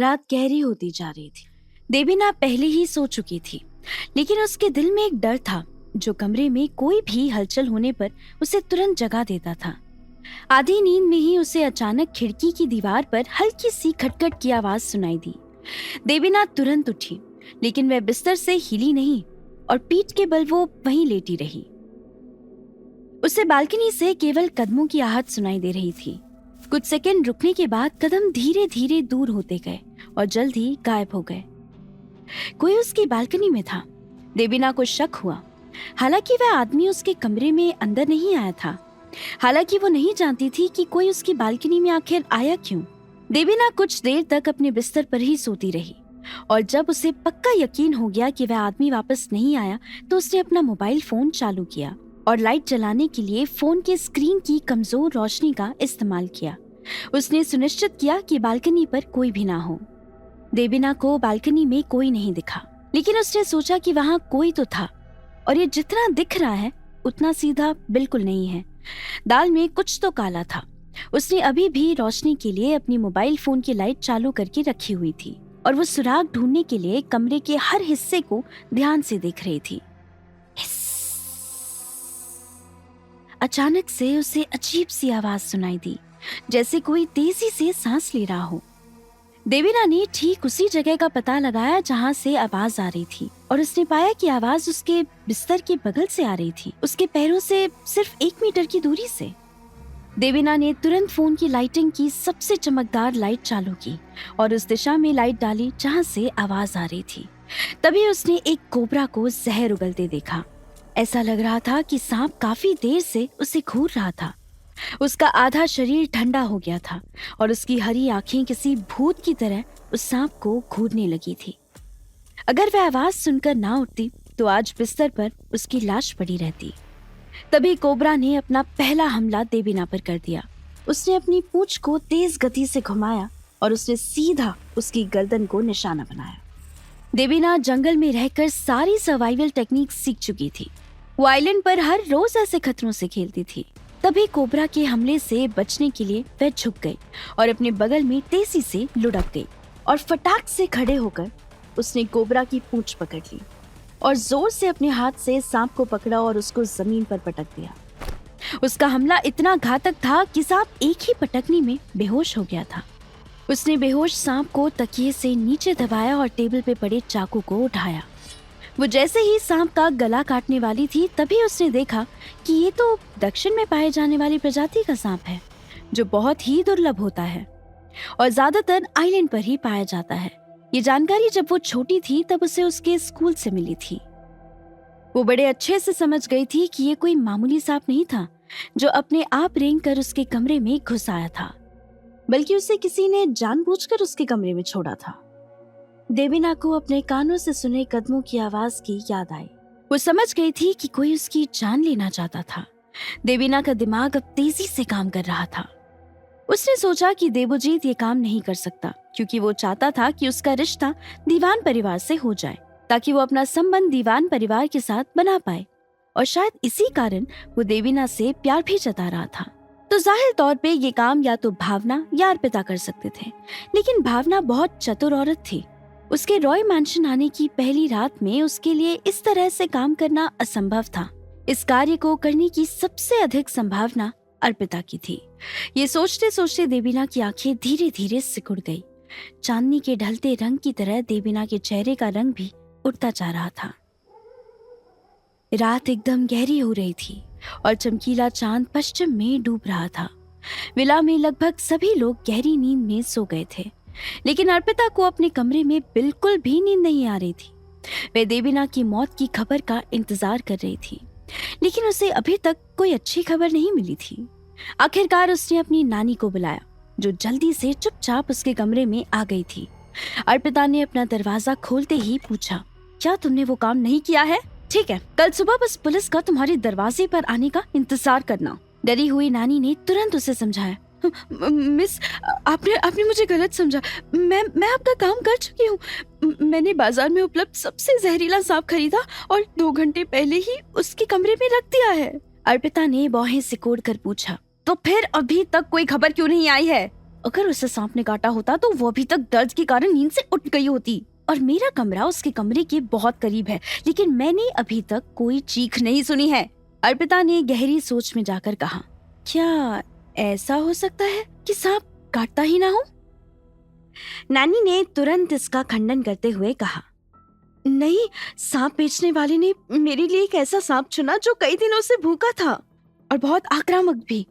रात गहरी होती जा रही थी। देवीना पहले ही सो चुकी थी, लेकिन उसके दिल में एक डर था जो कमरे में कोई भी हलचल होने पर उसे तुरंत जगा देता था। आधी नींद में ही उसे अचानक खिड़की की दीवार पर हल्की सी खटखट की आवाज सुनाई दी। देवीना तुरंत उठी, लेकिन वह बिस्तर से हिली नहीं और पीठ के बल वो वहीं लेटी रही। उसे बालकनी से केवल कदमों की आहट सुनाई दे रही थी। कुछ सेकंड रुकने के बाद कदम धीरे धीरे दूर होते गए और जल्द ही गायब हो गए। कोई उसकी बालकनी में था। देवीना को शक हुआ। हालांकि वह आदमी उसके कमरे में अंदर नहीं आया था। हालांकि वो नहीं जानती थी कि कोई उसकी बालकनी में आखिर आया क्यों। देवीना कुछ देर तक अपने बिस्तर पर ही सोती रही और जब उसे पक्का यकीन हो गया कि वह आदमी वापस नहीं आया तो उसने अपना मोबाइल फोन चालू किया और लाइट जलाने के लिए फोन के स्क्रीन की कमजोर रोशनी का इस्तेमाल किया। उसने सुनिश्चित किया कि बालकनी पर कोई भी ना हो। देवीना को बालकनी में कोई नहीं दिखा, लेकिन उसने सोचा कि वहां कोई तो था और ये जितना दिख रहा है उतना सीधा बिल्कुल नहीं है। दाल में कुछ तो काला था। उसने अभी भी रोशनी के लिए अपनी मोबाइल फोन की लाइट चालू करके रखी हुई थी और वो सुराग ढूंढने के लिए कमरे के हर हिस्से को ध्यान से देख रही थी। अचानक से उसे अजीब सी आवाज सुनाई दी, जैसे कोई तेजी से सांस ले रहा हो। देवीना ने ठीक उसी जगह का पता लगाया जहां से आवाज आ रही थी और उसने पाया कि आवाज उसके बिस्तर के बगल से आ रही थी, उसके पैरों से सिर्फ 1 मीटर की दूरी से। देवीना ने तुरंत फोन की लाइटिंग की सबसे चमकदार लाइट चालू की और उस दिशा में लाइट डाली जहां से आवाज आ रही थी। तभी उसने एक कोबरा को जहर उगलते देखा। ऐसा लग रहा था कि सांप काफी देर से उसे घूर रहा था। उसका आधा शरीर ठंडा हो गया था और उसकी हरी आंखें किसी भूत की तरह उस सांप को घूरने लगी थी। अगर वह आवाज सुनकर ना उठती तो आज बिस्तर पर उसकी लाश पड़ी रहती। तभी कोबरा ने अपना पहला हमला देवीना पर कर दिया। उसने अपनी पूंछ को तेज गति से घुमाया और उसने सीधा उसकी गर्दन को निशाना बनाया। देवीना जंगल में रहकर सारी सर्वाइवल टेक्निक सीख चुकी थी। वो आइलैंड पर हर रोज ऐसे खतरों से खेलती थी। तभी कोबरा के हमले से बचने के लिए वह झुक गई और अपने बगल में तेजी से लुढ़क गई और फटाक से खड़े होकर उसने कोबरा की पूंछ पकड़ ली और जोर से अपने हाथ से सांप को पकड़ा और उसको जमीन पर पटक दिया। उसका हमला इतना घातक था कि सांप एक ही पटकनी में बेहोश हो गया था। उसने बेहोश सांप को तकिए से नीचे दबाया और टेबल पे पड़े चाकू को उठाया। वो जैसे ही सांप का गला काटने वाली थी तभी उसने देखा कि ये तो दक्षिण में पाए जाने वाली प्रजाति का सांप है, जो बहुत ही दुर्लभ होता है और ज्यादातर आइलैंड पर ही पाया जाता है। ये जानकारी जब वो छोटी थी तब उसे उसके स्कूल से मिली थी। वो बड़े अच्छे से समझ गई थी कि ये कोई मामूली सांप नहीं था जो अपने आप रेंग कर उसके कमरे में घुस आया था, बल्कि उसे किसी ने जानबूझकर उसके कमरे में छोड़ा था। देवीना को अपने कानों से सुने कदमों की आवाज की याद आई। वो समझ गई थी कि कोई उसकी जान लेना चाहता था। देवीना का दिमाग अब तेजी से काम कर रहा था। उसने सोचा कि देवजीत ये काम नहीं कर सकता क्योंकि वो चाहता था कि उसका रिश्ता दीवान परिवार से हो जाए ताकि वो अपना संबंध दीवान परिवार के साथ बना पाए, और शायद इसी कारण वो देवीना से प्यार भी जता रहा था। तो जाहिर तौर पे ये काम या तो भावना या अर्पिता कर सकते थे, लेकिन भावना बहुत चतुर औरत थी। उसके रॉय मैंशन आने की पहली रात में उसके लिए इस तरह से काम करना असंभव था। इस कार्य को करने की सबसे अधिक संभावना अर्पिता की थी। ये सोचते सोचते देवीना की आंखें धीरे धीरे सिकुड़ गई। चांदनी के ढलते रंग की तरह देवीना के चेहरे का रंग भी उठता जा रहा था। रात एकदम गहरी हो रही थी और चमकीला चांद पश्चिम में डूब रहा था। विला में लगभग सभी लोग गहरी नींद में सो गए थे, लेकिन अर्पिता को अपने कमरे में बिल्कुल भी नींद नहीं आ रही थी। वह देवीना की मौत की खबर का इंतजार कर रही थी, लेकिन उसे अभी तक कोई अच्छी खबर नहीं मिली थी। आखिरकार उसने अपनी नानी को बुलाया, जो जल्दी से चुपचाप उसके कमरे में आ गई थी। अर्पिता ने अपना दरवाजा खोलते ही पूछा, क्या तुमने वो काम नहीं किया है? ठीक है, कल सुबह बस पुलिस का तुम्हारे दरवाजे पर आने का इंतजार करना। डरी हुई नानी ने तुरंत उसे समझाया, मिस, आपने मुझे गलत समझा। मैं आपका काम कर चुकी हूँ। मैंने बाजार में उपलब्ध सबसे जहरीला सांप खरीदा और 2 घंटे पहले ही उसके कमरे में रख दिया है। अर्पिता ने बाहें सिकोड़ कर पूछा, तो फिर अभी तक कोई खबर क्यों नहीं आई है? अगर उसे सांप ने काटा होता तो वो अभी तक दर्द के कारण नींद से उठ गई होती। और मेरा कमरा उसके कमरे के बहुत करीब है, लेकिन मैंने अभी तक कोई चीख नहीं सुनी है। अर्पिता ने गहरी सोच में जाकर कहा, क्या ऐसा हो सकता है कि सांप काटता ही ना हो? नानी ने तुरंत इसका खंडन करते हुए कहा, नहीं, सांप बेचने वाले ने मेरे लिए एक ऐसा सांप चुना जो कई दिनों से भूखा था और बहुत आक्रामक भी।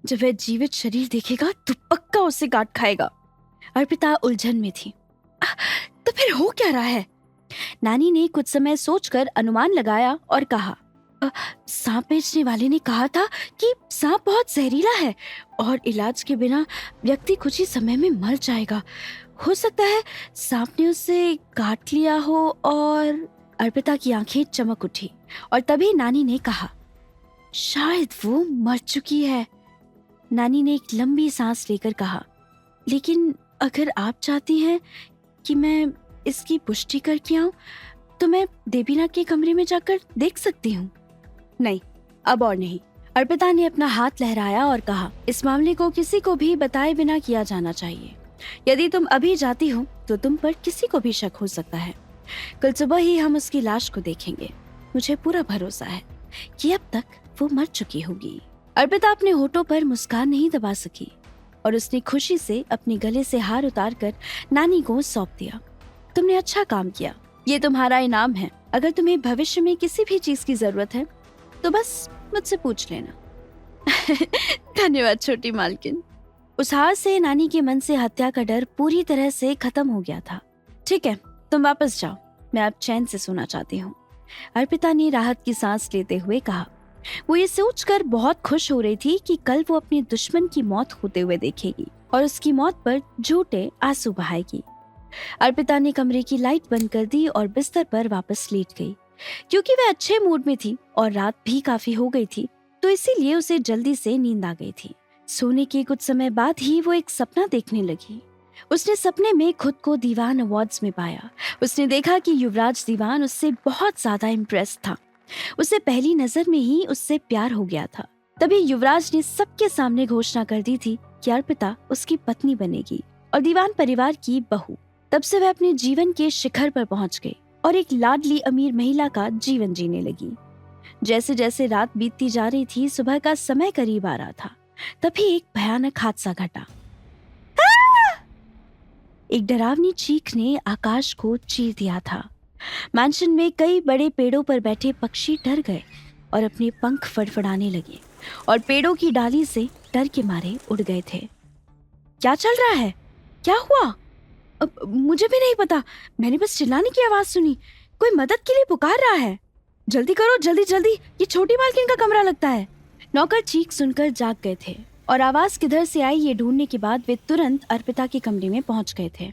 जब वह जीवित शरीर देखेगा तो पक्का उसे काट खाएगा। अर्पिता उलझन में थी। तो फिर हो क्या रहा है? नानी ने कुछ समय सोचकर अनुमान लगाया और कहा, सांप बेचने वाले ने कहा था कि सांप बहुत जहरीला है और इलाज के बिना व्यक्ति कुछ ही समय में मर जाएगा। हो सकता है सांप ने उसे काट लिया हो। और अर्पिता की आंखें चमक उठी और तभी नानी ने कहा, शायद वो मर चुकी है। नानी ने एक लंबी सांस लेकर कहा, लेकिन अगर आप चाहती हैं कि मैं इसकी पुष्टि करके आऊं तो मैं देवीना के कमरे में जाकर देख सकती हूँ। नहीं, अब और नहीं। अर्पिता ने अपना हाथ लहराया और कहा, इस मामले को किसी को भी बताए बिना किया जाना चाहिए। यदि तुम अभी जाती हो तो तुम पर किसी को भी शक हो सकता है। कल सुबह ही हम उसकी लाश को देखेंगे। मुझे पूरा भरोसा है कि अब तक वो मर चुकी होगी। अर्पिता अपने होठों पर मुस्कान नहीं दबा सकी और उसने खुशी से अपने गले से हार उतारकर नानी को सौंप दिया। तुमने अच्छा काम किया, ये तुम्हारा इनाम है। अगर तुम्हें भविष्य में किसी भी चीज की जरूरत है तो बस मुझसे पूछ लेना। धन्यवाद छोटी मालकिन। उस हार से नानी के मन से हत्या का डर पूरी तरह से खत्म हो गया था। ठीक है, तुम वापस जाओ, मैं अब चैन से सोना चाहती हूँ, अर्पिता ने राहत की सांस लेते हुए कहा। वो ये सोचकर बहुत खुश हो रही थी कि कल वो अपने दुश्मन की मौत होते हुए देखेगी और उसकी मौत पर झूठे आंसू बहाएगी। अर्पिता ने कमरे की लाइट बंद कर दी और बिस्तर पर वापस लेट गई। क्योंकि वह अच्छे मूड में थी और रात भी काफी हो गई थी तो इसीलिए उसे जल्दी से नींद आ गई थी। सोने के कुछ समय बाद ही वो एक सपना देखने लगी। उसने सपने में खुद को दीवान अवार्ड्स में पाया। उसने देखा कि युवराज दीवान उससे बहुत ज्यादा इम्प्रेस था। उसे पहली नजर में ही उससे प्यार हो गया था। तभी युवराज ने सबके सामने घोषणा कर दी थी कि अर्पिता उसकी पत्नी बनेगी और दीवान परिवार की बहू। तब से वह अपने जीवन के शिखर पर पहुंच गई और एक लाडली अमीर महिला का जीवन जीने लगी। जैसे जैसे रात बीतती जा रही थी, सुबह का समय करीब आ रहा था, तभी एक भयानक हादसा घटा। एक डरावनी चीख ने आकाश को चीर दिया था। मैंशन में कई बड़े पेड़ों पर बैठे पक्षी डर गए और अपने पंख फड़फड़ाने लगे और पेड़ों की डाली से डर के मारे उड़ गए थे। क्या चल रहा है? क्या हुआ? मुझे भी नहीं पता, मैंने बस चिल्लाने की आवाज सुनी। कोई मदद के लिए पुकार रहा है। जल्दी करो, जल्दी जल्दी, ये छोटी मालकिन का कमरा लगता है। नौकर चीख सुनकर जाग गए थे और आवाज किधर से आई ये ढूंढने के बाद वे तुरंत अर्पिता के कमरे में पहुंच गए थे।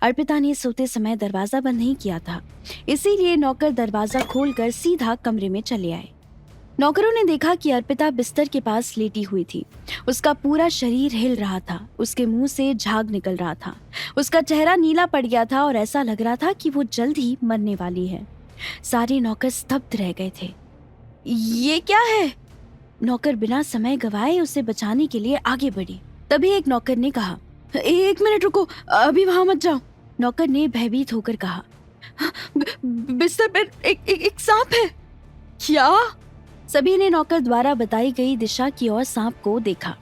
अर्पिता ने सोते समय दरवाजा बंद नहीं किया था, इसीलिए नौकर दरवाजा खोलकर सीधा कमरे में चले आए। नौकरों ने देखा कि अर्पिता बिस्तर के पास लेटी हुई थी। उसका पूरा शरीर हिल रहा था, उसके मुंह से झाग निकल रहा था, उसका चेहरा नीला पड़ गया था और ऐसा लग रहा था कि वो जल्द ही मरने वाली है। सारे नौकर स्तब्ध रह गए थे। ये क्या है? नौकर बिना समय गवाए उसे बचाने के लिए आगे बढ़ी। तभी एक नौकर ने कहा, 1 मिनट रुको, अभी वहां मत जाओ। नौकर ने भयभीत होकर कहा, बिस्तर पर एक सांप है। क्या? सभी ने नौकर द्वारा बताई गई दिशा की ओर सांप को देखा।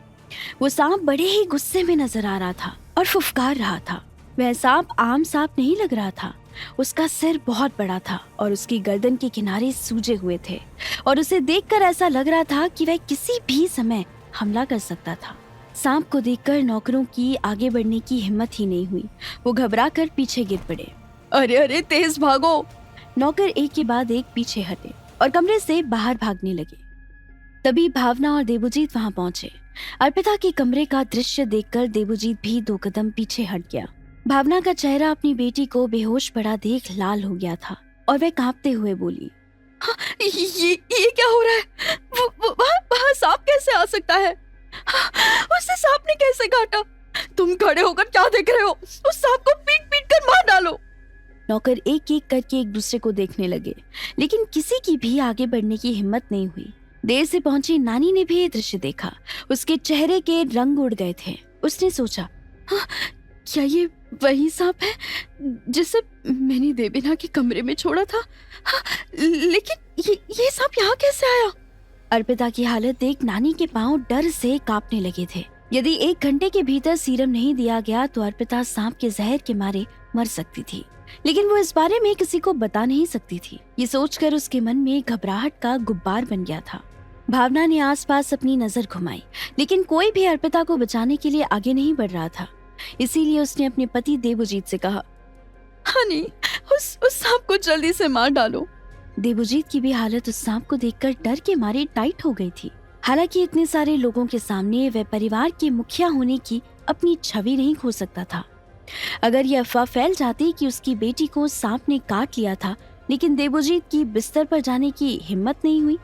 वो सांप बड़े ही गुस्से में नजर आ रहा था और फुफकार रहा था। वह सांप आम सांप नहीं लग रहा था। उसका सिर बहुत बड़ा था और उसकी गर्दन के किनारे सूजे हुए थे और उसे देखकर ऐसा लग रहा था कि वह किसी भी समय हमला कर सकता था। सांप को देखकर नौकरों की आगे बढ़ने की हिम्मत ही नहीं हुई। वो घबराकर पीछे गिर पड़े। अरे अरे, तेज भागो! नौकर एक के बाद एक पीछे हटे और कमरे से बाहर भागने लगे। तभी भावना और देवजीत वहां पहुंचे। अर्पिता के कमरे का दृश्य देखकर देवजीत भी 2 कदम पीछे हट गया। भावना का चेहरा अपनी बेटी को बेहोश पड़ा देख लाल हो गया था और वह कांपते हुए बोली, हाँ, ये क्या हो रहा है? वहाँ सांप कैसे आ सकता है? उसे सांप ने कैसे काटा? तुम खड़े होकर क्या देख रहे हो? उस सांप को पीट पीट कर मार डालो। नौकर एक एक करके एक दूसरे को देखने लगे, लेकिन किसी की भी आगे बढ़ने की हिम्मत नहीं हुई। देर से पहुंची नानी ने भी ये दृश्य देखा। उसके चेहरे के रंग उड़ गए थे उसने सोचा, हाँ, क्या ये वही सांप है जिसे मैंने देवीना के कमरे में छोड़ा था? हाँ, लेकिन ये सांप यहाँ कैसे आया? अर्पिता की हालत देख नानी के पांव डर से कांपने लगे थे। यदि 1 घंटे के भीतर सीरम नहीं दिया गया तो अर्पिता सांप के जहर के मारे मर सकती थी, लेकिन वो इस बारे में किसी को बता नहीं सकती थी। ये सोचकर उसके मन में घबराहट का गुब्बार बन गया था। भावना ने आसपास अपनी नजर घुमाई, लेकिन कोई भी अर्पिता को बचाने के लिए आगे नहीं बढ़ रहा था। इसीलिए उसने अपने पति देवजीत से कहा, हनी, उस सांप को जल्दी से मार डालो। देवजीत की भी हालत उस सांप को देखकर डर के मारे टाइट हो गई थी। हालांकि इतने सारे लोगों के सामने वह परिवार के मुखिया होने की अपनी छवि नहीं खो सकता था। अगर यह अफवाह फैल जाती कि उसकी बेटी को सांप ने काट लिया था, लेकिन देवजीत की बिस्तर पर जाने की हिम्मत नहीं हुई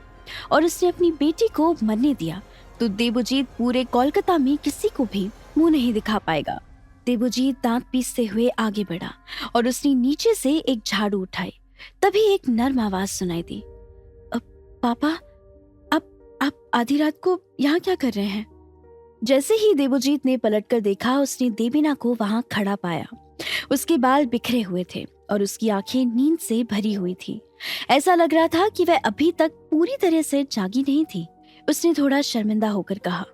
और उसने अपनी बेटी को मरने दिया, तो देवजीत पूरे कोलकाता में किसी को भी मुंह नहीं दिखा पाएगा। देवजीत दांत पीसते हुए आगे बढ़ा और उसने नीचे से एक झाड़ू उठाई। तभी एक नर्म आवाज सुनाई दी, पापा, आप आधी रात को यहाँ क्या कर रहे हैं? जैसे ही देवजीत ने पलटकर देखा, उसने देवीना को वहां खड़ा पाया। उसके बाल बिखरे हुए थे और उसकी आंखें नींद से भरी हुई थी। ऐसा लग रहा था कि वह अभी तक पूरी तरह से जागी नहीं थी। उसने थोड़ा शर्मिंदा होकर कहा,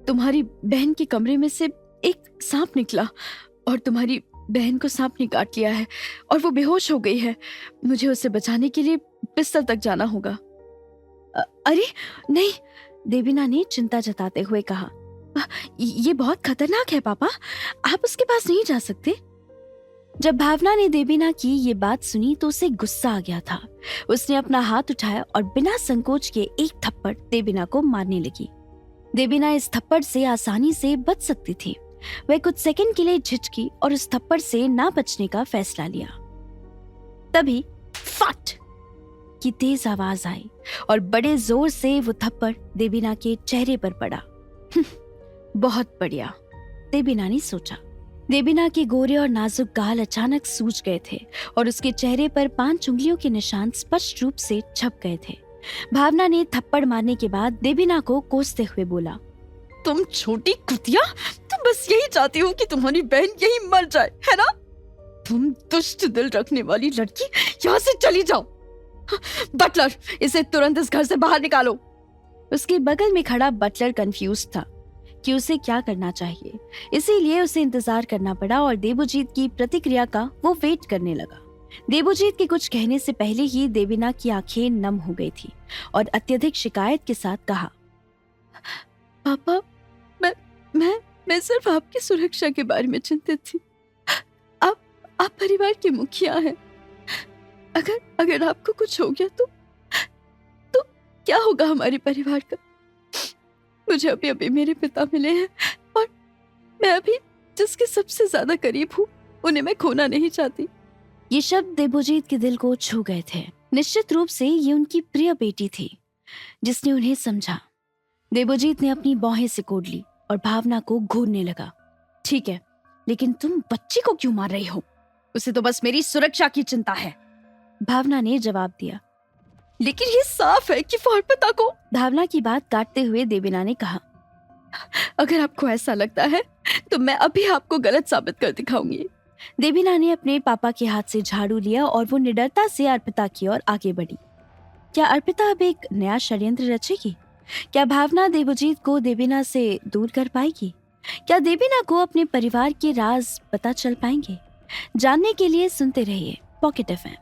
तुम्हारी बहन के कमरे में से एक सांप निकला और तुम्हारी बहन को सांप ने काट लिया है और वो बेहोश हो गई है। मुझे उसे बचाने के लिए बिस्तर तक जाना होगा। अरे नहीं, देवीना ने चिंता जताते हुए कहा, ये बहुत खतरनाक है पापा, आप उसके पास नहीं जा सकते। जब भावना ने देवीना की ये बात सुनी तो उसे गुस्सा आ गया था। उसने अपना हाथ उठाया और बिना संकोच के एक थप्पड़ देवीना को मारने लगी। देवीना इस थप्पड़ से आसानी से बच सकती थी। वह कुछ सेकंड के लिए झिझकी और उस थप्पड़ से ना बचने का फैसला लिया। तभी फट की तेज आवाज आई और बड़े जोर से वो थप्पड़ देवीना के चेहरे पर पड़ा। बहुत बढ़िया, देवीना ने सोचा। देवीना के गोरे और नाजुक गाल अचानक सूज गए थे और उसके चेहरे पर 5 उंगलियों के निशान स्पष्ट रूप से छप गए थे। भावना ने थप्पड़ मारने के बाद देवीना को कोसते हुए बोला, तुम छोटी कुतिया, तुम बस यही चाहती हो कि तुम्हारी बहन यही मर जाए, है ना? तुम दुष्ट दिल रखने वाली लड़की, यहाँ से चली जाओ। बटलर, इसे तुरंत इस घर से बाहर निकालो। उसके बगल में खड़ा बटलर कंफ्यूज था कि उसे क्या करना चाहिए, इसीलिए उसे इंतजार करना पड़ा और देवजीत की प्रतिक्रिया का वो वेट करने लगा। देवजीत के कुछ कहने से पहले ही देवीना की आंखें नम हो गई थी और अत्यधिक शिकायत के साथ कहा, पापा, मैं सिर्फ आपकी सुरक्षा के बारे में चिंतित थी। आप परिवार के मुखिया हैं। अगर आपको कुछ हो गया तो क्या होगा हमारे परिवार का? मुझे अभी मेरे पिता मिले हैं और मैं अभी जिसके सबसे ज्यादा करीब हूँ उन्हें मैं खोना नहीं चाहती। ये शब्द देवजीत के दिल को छू गए थे। निश्चित रूप से ये उनकी प्रिय बेटी थी जिसने उन्हें समझा। देवजीत ने अपनी बाहें सिकोड़ ली और भावना को घूरने लगा। ठीक है, लेकिन तुम बच्ची को क्यों मार रही हो? उसे तो बस मेरी सुरक्षा की चिंता है, भावना ने जवाब दिया। लेकिन ये साफ है कि वो अर्पिता को। भावना की बात काटते हुए देवीना ने कहा, अगर आपको ऐसा लगता है तो मैं अभी आपको गलत साबित कर दिखाऊंगी। देवीना ने अपने पापा के हाथ से झाड़ू लिया और वो निडरता से अर्पिता की ओर आगे बढ़ी। क्या अर्पिता अब एक नया षड्यंत्र रचेगी? क्या भावना देवजीत को देवीना से दूर कर पाएगी? क्या देवीना को अपने परिवार के राज पता चल पाएंगे? जानने के लिए सुनते रहिए पॉकेट एफएम।